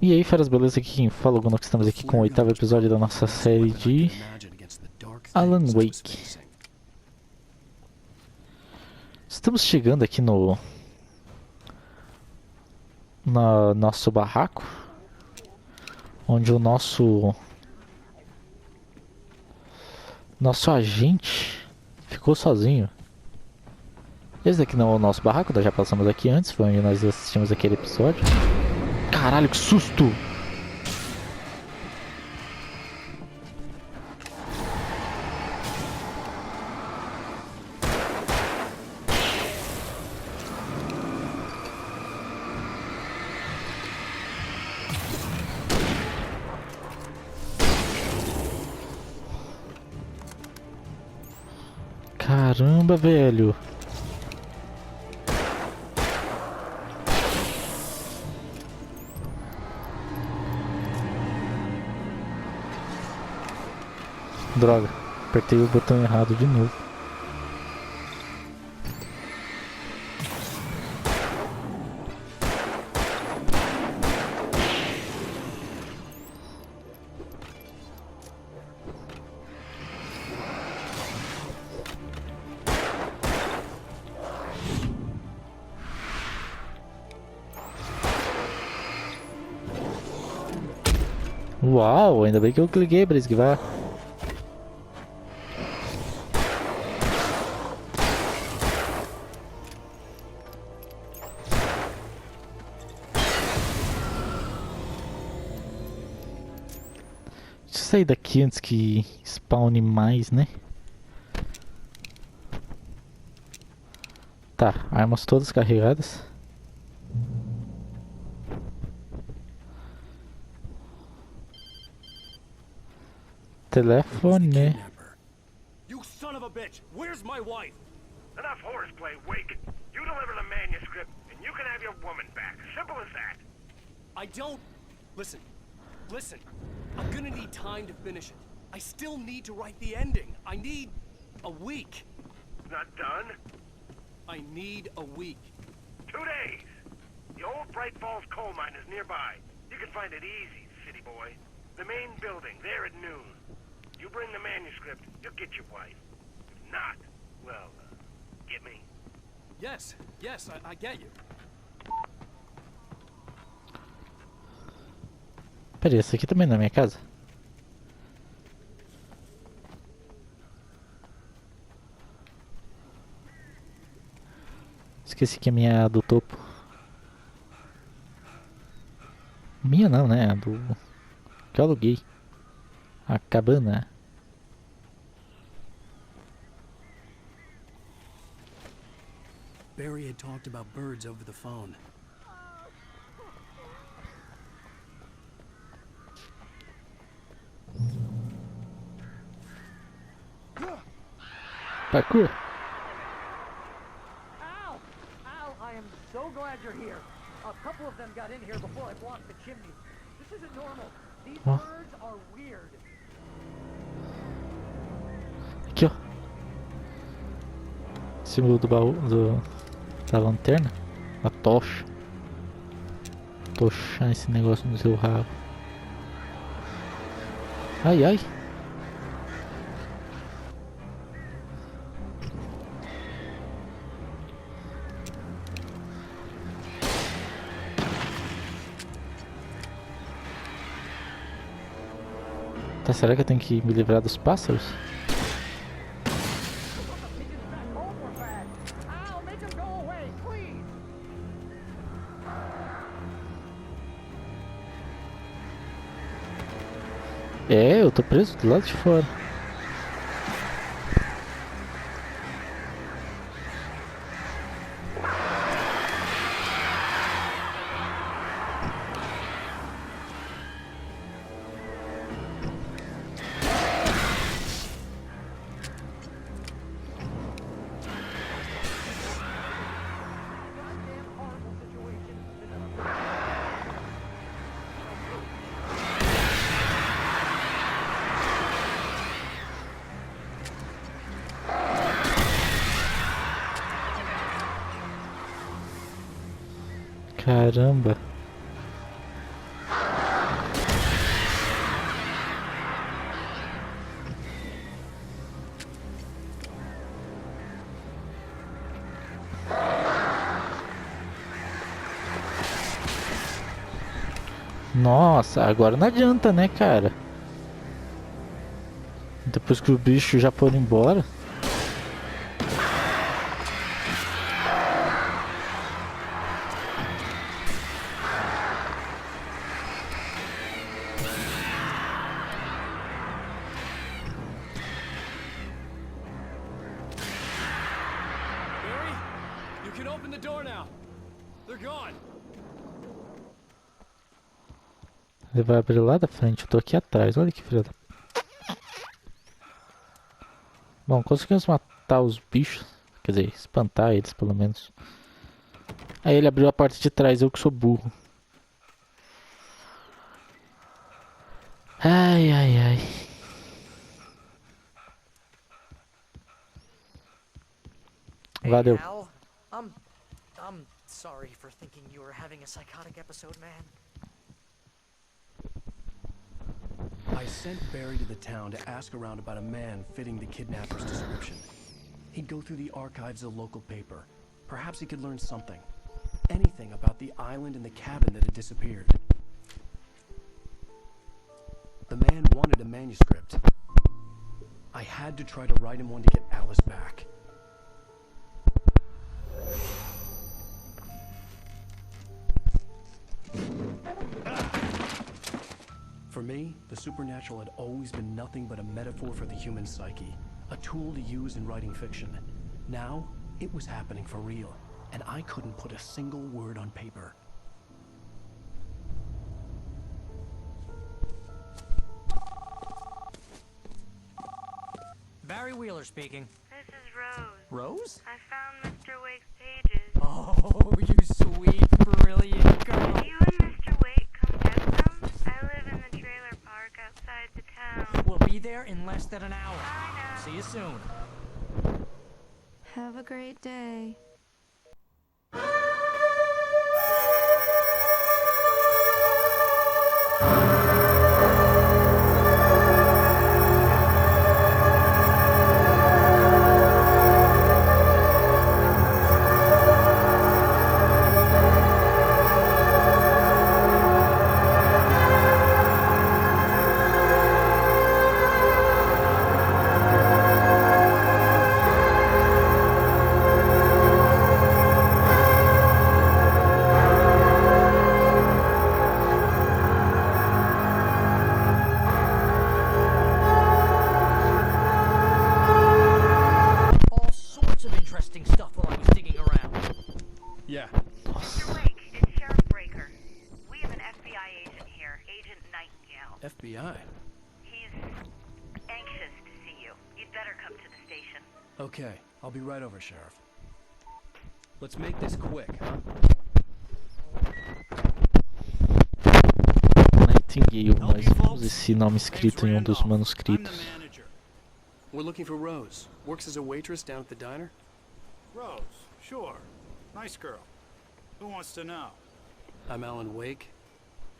E aí, feras, beleza? Aqui quem fala, Guno, que estamos aqui com o 8º episódio da nossa série de Alan Wake. Estamos chegando aqui no nosso barraco, onde o nosso agente ficou sozinho. Esse daqui não é o nosso barraco, nós já passamos aqui antes, foi onde nós assistimos aquele episódio. Caralho, que susto! Caramba, velho! Droga, apertei o botão errado de novo. Uau, ainda bem que eu cliquei pra esquivar. Deixa eu sair daqui antes que spawne mais, né? Tá, armas todas carregadas. Telefone. You son of a bitch! Where's my wife? Enough horseplay, Wake. You deliver the manuscript, and you can have your woman back. Simple as that. I don't... Listen. I'm gonna need time to finish it. I still need to write the ending. I need a week. Not done? I need a week. 2 days. The old Bright Falls coal mine is nearby. You can find it easy, city boy. The main building, there at noon. You bring the manuscript, you'll get your wife. If not, well, get me. Yes, I get you. Pera aí, esse aqui também não é minha casa? Esqueci que é minha do topo. Minha não, né? Do que eu aluguei. A cabana. Barry had talked about birds over the phone. Parkour. Al, I am so glad you're here. A couple of them got in here before I blocked the chimney. This isn't normal. These Huh? birds are weird. Aqui, ó. Símbolo do baú, da lanterna. A tocha. Tochar esse negócio no seu rabo. Ai, ai. Tá, será que eu tenho que me livrar dos pássaros? Pigeons back home were bad. Al, make them go away, please. É, eu tô preso do lado de fora. Goddamn horrible situation. Caramba. Nossa, agora não adianta, né, cara? Depois que o bicho já foram embora. Barry, you can open the door now. They're gone. Ele vai abrir lá da frente, eu tô aqui atrás. Olha que filha da... Bom, conseguimos matar os bichos. Quer dizer, espantar eles pelo menos. Aí ele abriu a porta de trás, eu que sou burro. Ai, ai, ai. Hey, Valeu. Al, I'm sorry for thinking you were having a psychotic episode, man. I sent Barry to the town to ask around about a man fitting the kidnapper's description. He'd go through the archives of the local paper. Perhaps he could learn something. Anything about the island and the cabin that had disappeared. The man wanted a manuscript. I had to try to write him one to get Alice back. For me, the supernatural had always been nothing but a metaphor for the human psyche, a tool to use in writing fiction. Now, it was happening for real, and I couldn't put a single word on paper. Barry Wheeler speaking. This is Rose. Rose? I found Mr. Wake's pages. Oh, you sweet, brilliant girl. Can you and Mr. Wake come get them? I live in the trailer park outside the town. We'll be there in less than an hour. I know. See you soon. Have a great day. All sorts of interesting stuff while I was digging around. Yeah. Mr. Wake, it's Sheriff Breaker. We have an FBI agent here, Agent Nightingale. FBI. He's anxious to see you. You'd better come to the station. Okay, I'll be right over, Sheriff. Let's make this quick, huh? Nightingale, nós vimos esse nome escrito em um dos manuscritos. We're looking for Rose. Works as a waitress down at the diner. Rose, sure. Nice girl. Who wants to know? I'm Alan Wake.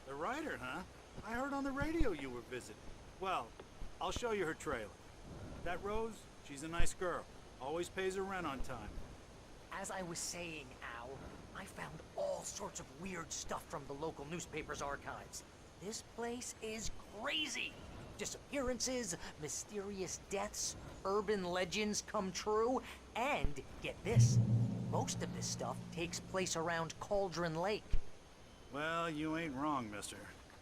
The writer, huh? I heard on the radio you were visiting. Well, I'll show you her trailer. That Rose, she's a nice girl. Always pays her rent on time. As I was saying, Al, I found all sorts of weird stuff from the local newspaper's archives. This place is crazy. Disappearances, mysterious deaths, urban legends come true, and get this, most of this stuff takes place around Cauldron Lake. Well, you ain't wrong, mister.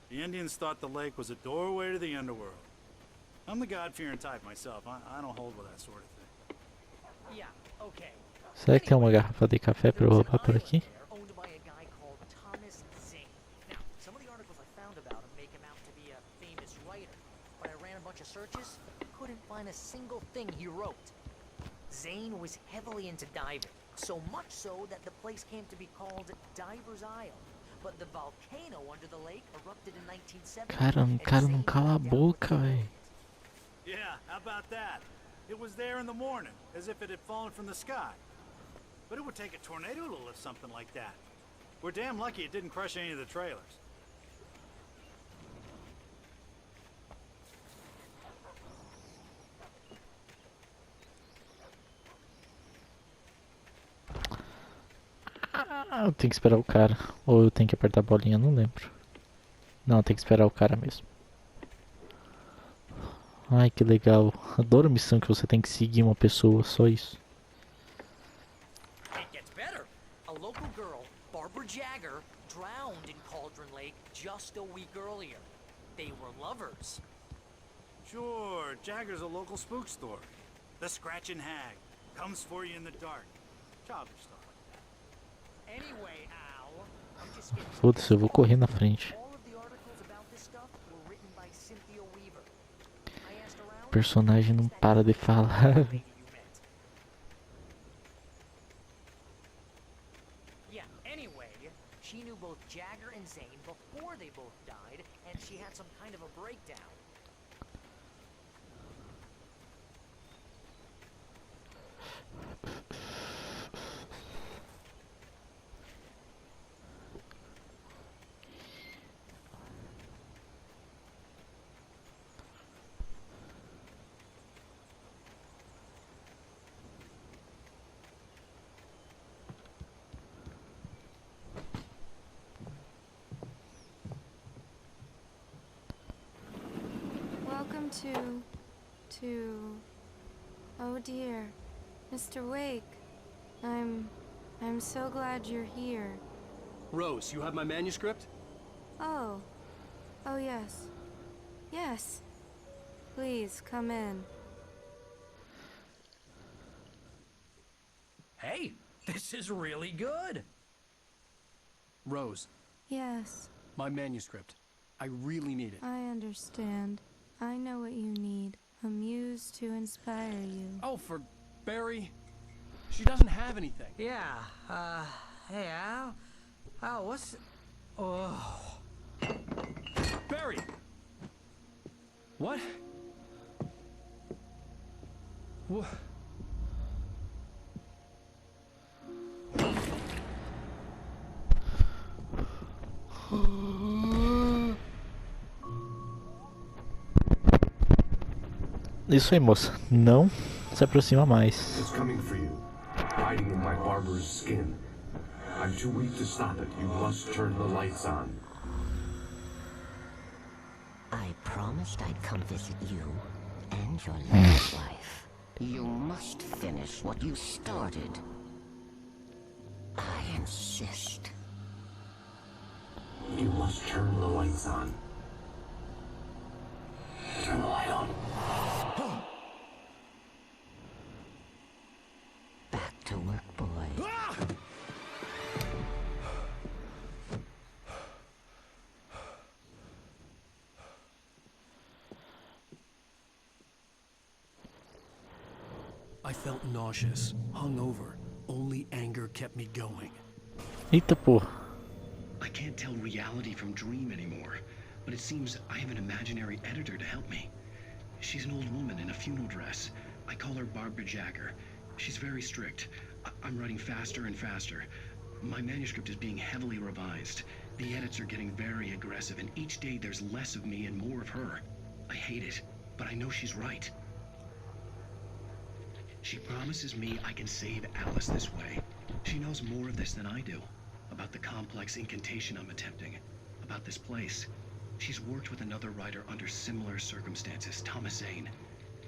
The Indians thought the lake was a doorway to the underworld. I'm the God-fearing type myself. I don't hold with that sort of thing. Yeah, okay. Será que tem uma garrafa de café pra eu roubar por aqui? Owned by a guy called Thomas Zane. Now, some of the articles I found about him make him out to be a famous writer, but I ran a bunch of searches, couldn't find a single thing he wrote. Zane was heavily into diving, so much so that the place came to be called Diver's Isle. But the volcano under the lake erupted in 1970. Cara, o cara não cala a boca, velho. Yeah, how about that? It was there in the morning, as if it had fallen from the sky. But it would take a tornado to lift something like that. We're damn lucky it didn't crush any of the trailers. Eu tenho que esperar o cara. Ou eu tenho que apertar a bolinha, não lembro. Não, tem que esperar o cara mesmo. Ai, que legal. Adoro missão que você tem que seguir uma pessoa, só isso. It gets better. A local girl, Barbara Jagger, drowned in Cauldron Lake just a week earlier. They were lovers. Sure, Jagger's a local spook store. The Scratchin' Hag comes for you in the dark. Childish stuff like that. Anyway, Al, I'm just getting Foda-se, eu vou correr na frente. all of the articles about this stuff were written by Cynthia Weaver. I asked around. O personagem não para de falar. Lady you met. Yeah, anyway, she knew both Jagger and Zane before they both died, and she had some kind of a breakdown. Welcome to... Oh dear, Mr. Wake. I'm so glad you're here. Rose, you have my manuscript? Oh. Oh yes. Yes. Please, come in. Hey, this is really good. Rose, Yes, my manuscript. I really need it. I understand. I know what you need. A muse to inspire you. Oh, for Barry? She doesn't have anything. Yeah, hey Al. Al, what's... Oh, Barry! What? What? Isso aí, moça. Não se aproxima mais. It's coming for you, hiding in my barber's skin. I'm too weak to stop it. You must turn the lights on. I promised I'd come visit you and your last wife. You must finish what you started. I insist. You must turn the lights on. Turn the light on. Back to work, boy. I felt nauseous, hungover. Only anger kept me going. Eita porra. I can't tell reality from dream anymore, but it seems I have an imaginary editor to help me. She's an old woman in a funeral dress. I call her Barbara Jagger. She's very strict. I'm writing faster and faster. My manuscript is being heavily revised. The edits are getting very aggressive, and each day there's less of me and more of her. I hate it, but I know she's right. She promises me I can save Alice this way. She knows more of this than I do. About the complex incantation I'm attempting. About this place. She's worked with another writer under similar circumstances, Thomas Zane.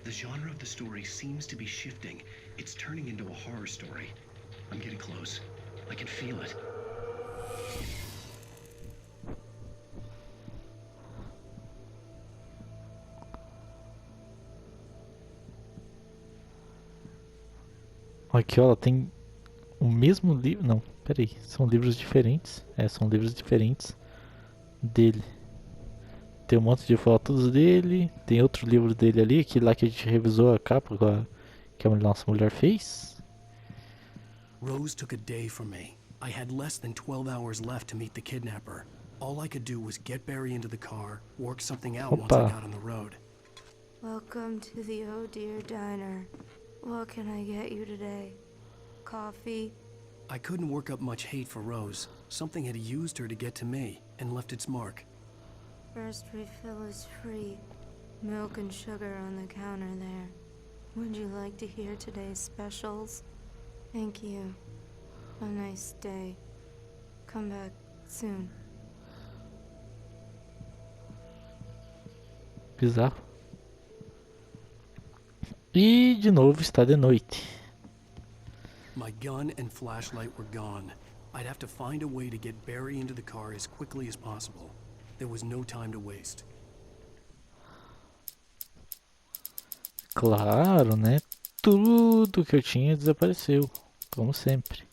The genre of the story seems to be shifting. It's turning into a horror story. I'm getting close. I can feel it. Aqui, ó, ela tem o mesmo livro. Não, peraí. São livros diferentes. São livros diferentes dele. Tem um monte de fotos dele. Tem outro livro dele ali, aquele lá que a gente revisou a capa que a nossa mulher fez. Rose took a day from me. I had less than 12 hours left to meet the kidnapper. All I could do was get Barry into the car, work something out once I got on the road. Welcome to the Oh Dear Diner. What can I get you today? Coffee? I couldn't work up much hate for Rose. Something had used her to get to me and left its mark. First refill is free. Milk and sugar on the counter there. Would you like to hear today's specials? Thank you. A nice day. Come back soon. Bizarro. E de novo está de noite. My gun and flashlight were gone. I'd have to find a way to get Barry into the car as quickly as possible. There was no time to waste. Claro, né? Tudo que eu tinha desapareceu, como sempre.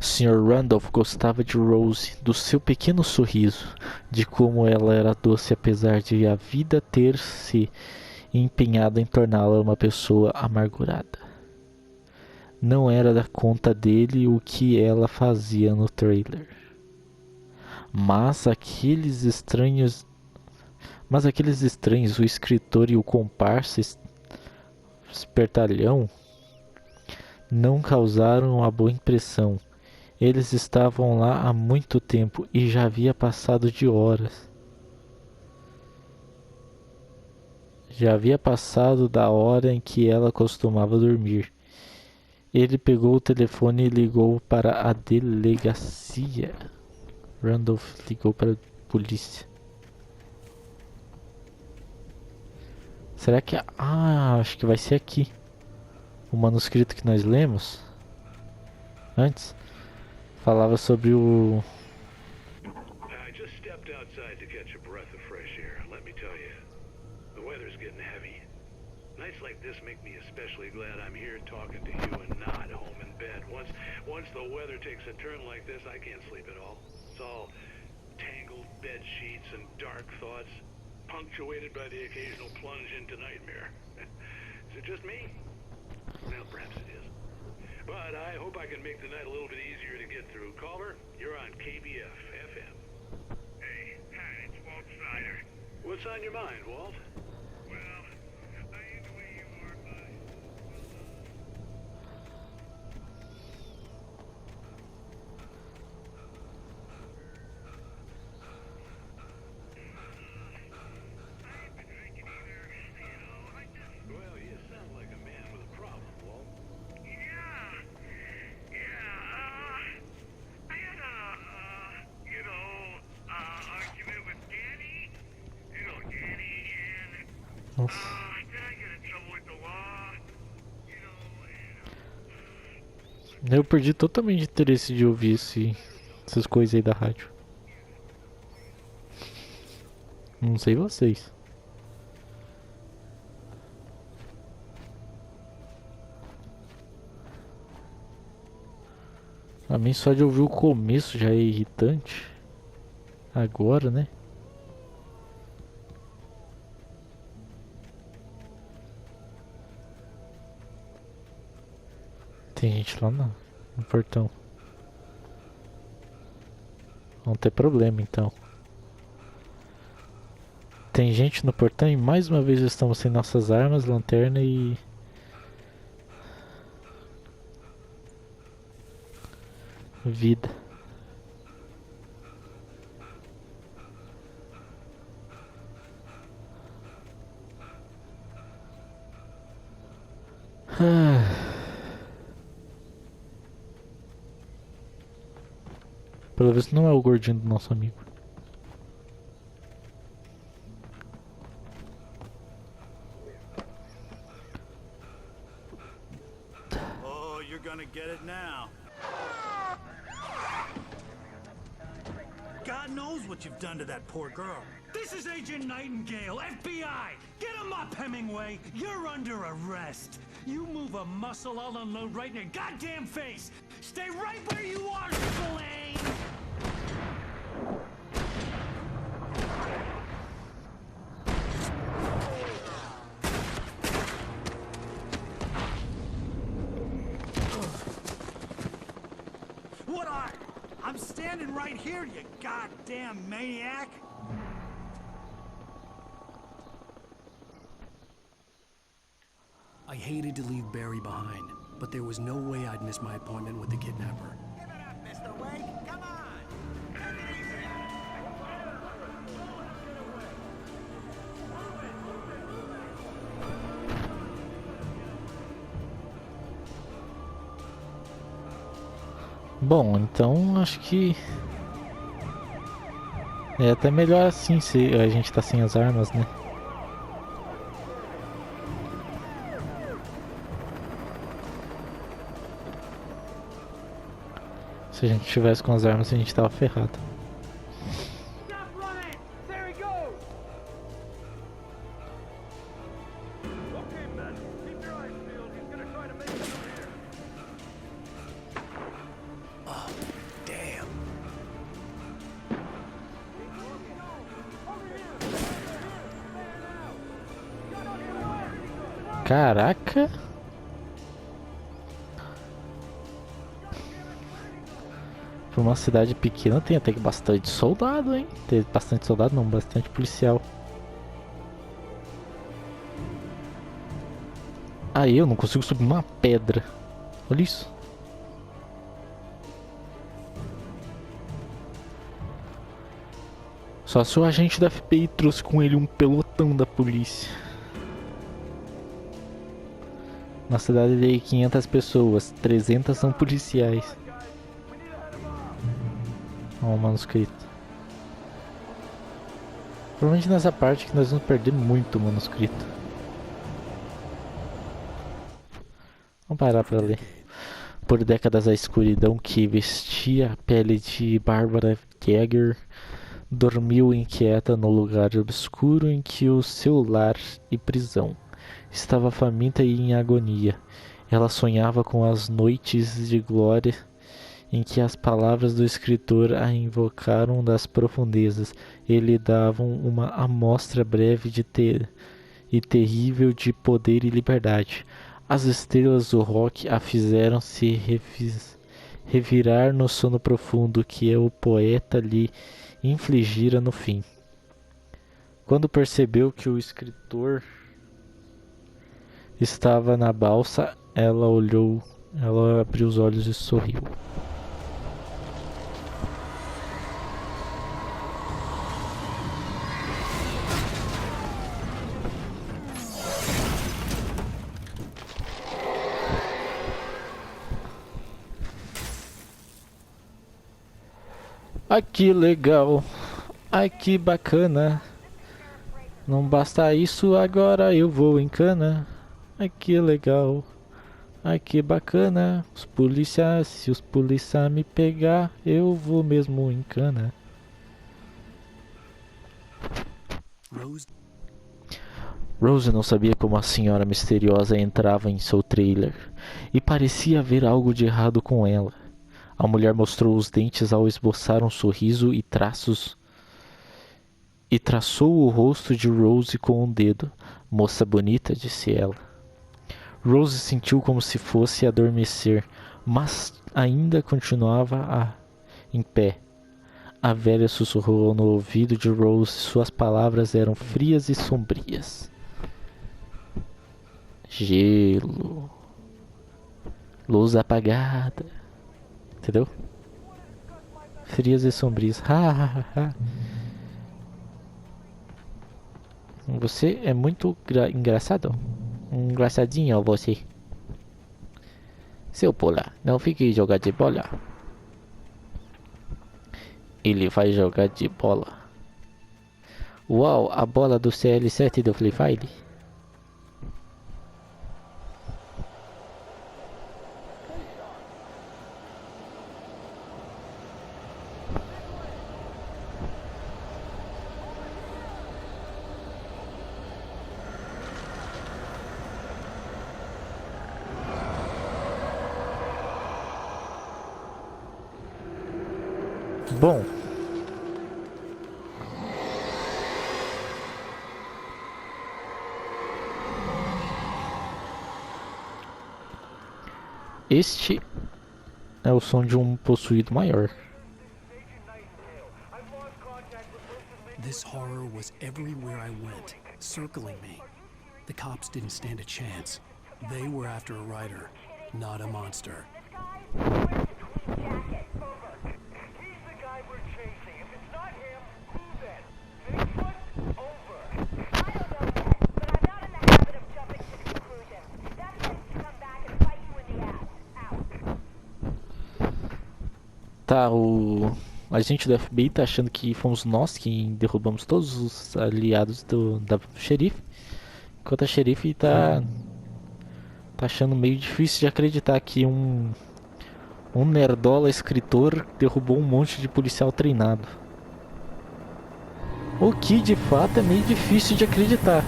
Sr. Randolph gostava de Rose, do seu pequeno sorriso, de como ela era doce apesar de a vida ter se empenhado em torná-la uma pessoa amargurada. Não era da conta dele o que ela fazia no trailer. Mas aqueles estranhos, o escritor e o comparsa espertalhão, não causaram uma boa impressão. Eles estavam lá há muito tempo e já havia passado de horas. Já havia passado da hora em que ela costumava dormir. Ele pegou o telefone e ligou para a delegacia. Randolph ligou para a polícia. Será que... acho que vai ser aqui. O manuscrito que nós lemos antes falava sobre o... I just stepped outside to catch a breath of fresh air. Let me tell you, the weather's getting heavy. Nights like this make me especially glad I'm here talking to you and not home in bed. Once the weather takes a turn like this, I can't sleep at all. It's all tangled bed sheets and dark thoughts, punctuated by the occasional plunge into nightmare. Is it just me? Well, perhaps it is. But I hope I can make the night a little bit easier to get through. Caller, you're on KBF FM. Hey, it's Walt Snyder. What's on your mind, Walt? Well, I ain't the way you are, bud. Well, you sound like a man with a problem, Walt. I had a, argument with Danny. You know Danny, and, then I get in trouble with the law. Eu perdi totalmente o interesse de ouvir essas coisas aí da rádio. Não sei vocês. Pra mim só de ouvir o começo já é irritante. Agora, né? Tem gente lá no portão. Vão ter problema então. Tem gente no portão e mais uma vez estamos sem nossas armas, lanterna e... vida. Pelo visto não é o gordinho do nosso amigo. Oh, you're gonna get it now. God knows what you've done to that poor girl. This is Agent Nightingale, FBI! Get him up, Hemingway! You're under arrest. You move a muscle, I'll unload right in your goddamn face! Stay right where you are, Spillane! What are? I'm standing right here, you goddamn maniac! I hated to leave Barry behind, but there was no way I'd miss my appointment with the kidnapper. Give it up, Mr. Wake! Come on! Take it easy! Bom, então acho que É até melhor assim se a gente tá sem as armas, né? Se a gente tivesse com as armas, a gente tava ferrado. Caraca! Pra uma cidade pequena tem até que bastante soldado, hein? Tem bastante soldado não, bastante policial. Aí eu não consigo subir uma pedra. Olha isso. Só se o agente da FBI trouxe com ele um pelotão da polícia. Na cidade de 500 pessoas, 300 são policiais. Ó, o manuscrito. Provavelmente nessa parte que nós vamos perder muito manuscrito. Vamos parar pra ler. Por décadas a escuridão que vestia a pele de Barbara Jagger dormiu inquieta no lugar obscuro em que o seu lar e prisão. Estava faminta e em agonia. Ela sonhava com as noites de glória em que as palavras do escritor a invocaram das profundezas e lhe davam uma amostra breve e terrível de poder e liberdade. As estrelas do rock a fizeram se revirar no sono profundo que o poeta lhe infligira no fim. Quando percebeu que o escritor estava na balsa, ela abriu os olhos e sorriu. Ai que legal, ai que bacana. Não basta isso, agora eu vou em cana. Ai que legal, ai que bacana. Se os polícia me pegar, eu vou mesmo em cana. Rose não sabia como a senhora misteriosa entrava em seu trailer e parecia haver algo de errado com ela. A mulher mostrou os dentes ao esboçar um sorriso e traçou o rosto de Rose com um dedo. Moça bonita, disse ela. Rose sentiu como se fosse adormecer, mas ainda continuava em pé. A velha sussurrou no ouvido de Rose. Suas palavras eram frias e sombrias. Gelo. Luz apagada. Entendeu? Frias e sombrias. Você é muito engraçado. Engraçadinho você. Seu bola, não fique jogar de bola. Ele vai jogar de bola. Uau, a bola do CL7 do Free Fire. Bom, este é o som de um possuído maior. This horror was everywhere I went, circling me. The cops didn't stand a chance. They were after a writer, not a monster. Tá, o agente do FBI tá achando que fomos nós que derrubamos todos os aliados da xerife. Enquanto a xerife tá achando meio difícil de acreditar que um nerdola escritor derrubou um monte de policial treinado. O que de fato é meio difícil de acreditar.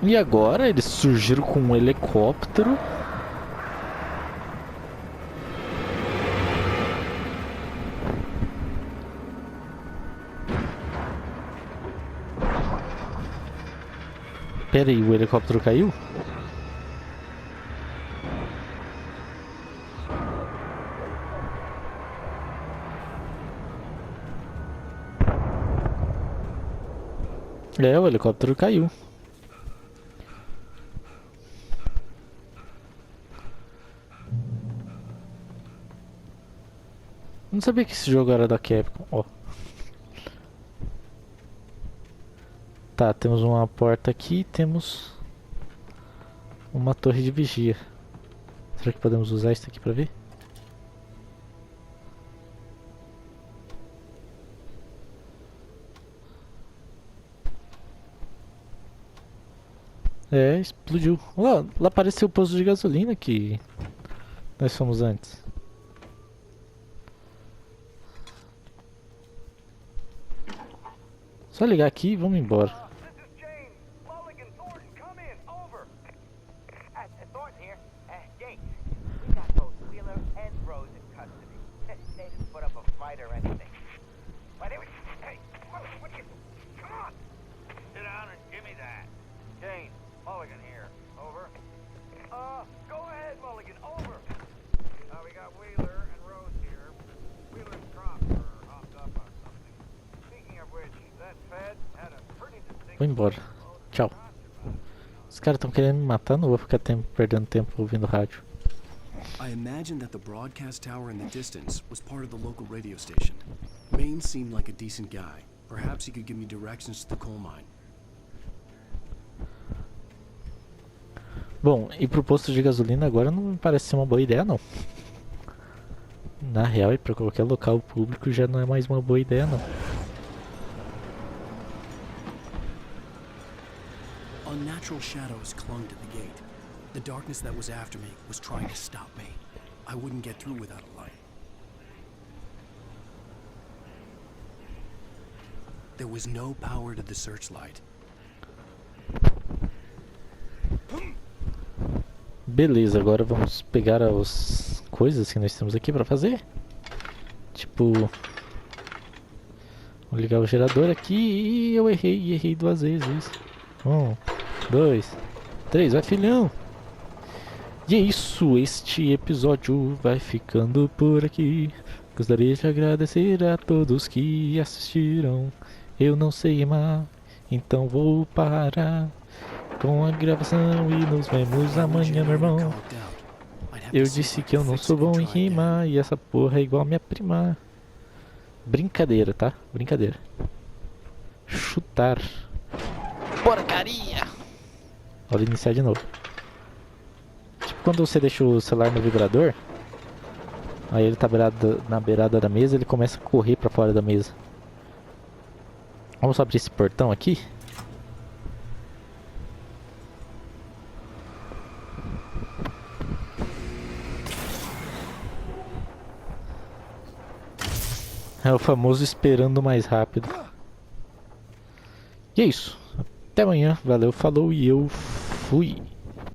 E agora eles surgiram com um helicóptero. Pera aí, o helicóptero caiu? É, o helicóptero caiu. Não sabia que esse jogo era da Capcom, ó. Tá, temos uma porta aqui, temos uma torre de vigia. Será que podemos usar isso aqui pra ver? É, explodiu. Lá apareceu o posto de gasolina que nós fomos antes. Só ligar aqui e vamos embora. Vou embora. Tchau. Os caras estão querendo me matar, não vou ficar perdendo tempo ouvindo rádio. I imagined that the broadcast tower in the distance was part of the local radio station. Maine seemed like a decent guy. Perhaps he could give me directions to the coal mine. Bom, ir pro posto de gasolina agora não me parece ser uma boa ideia, não. Na real, ir pra qualquer local público já não é mais uma boa ideia, não. Unnatural shadows clung to the gate. The darkness that was after me was trying to stop me. I wouldn't get through without a light. There was no power to the searchlight. Beleza, agora vamos pegar as coisas que nós temos aqui pra fazer. Tipo, vou ligar o gerador aqui e eu errei 2 vezes. 1, 2, 3, vai filhão! E é isso, este episódio vai ficando por aqui. Gostaria de agradecer a todos que assistiram. Eu não sei mais, então vou parar com a gravação e nos vemos amanhã, meu irmão. Eu disse que eu não sou bom em rimar e essa porra é igual a minha prima. Brincadeira, tá? Brincadeira. Chutar. Porcaria! Olha, iniciar de novo. Tipo quando você deixa o celular no vibrador, aí ele tá na beirada da mesa, ele começa a correr pra fora da mesa. Vamos abrir esse portão aqui. É o famoso esperando mais rápido. E é isso. Até amanhã. Valeu, falou e eu fui.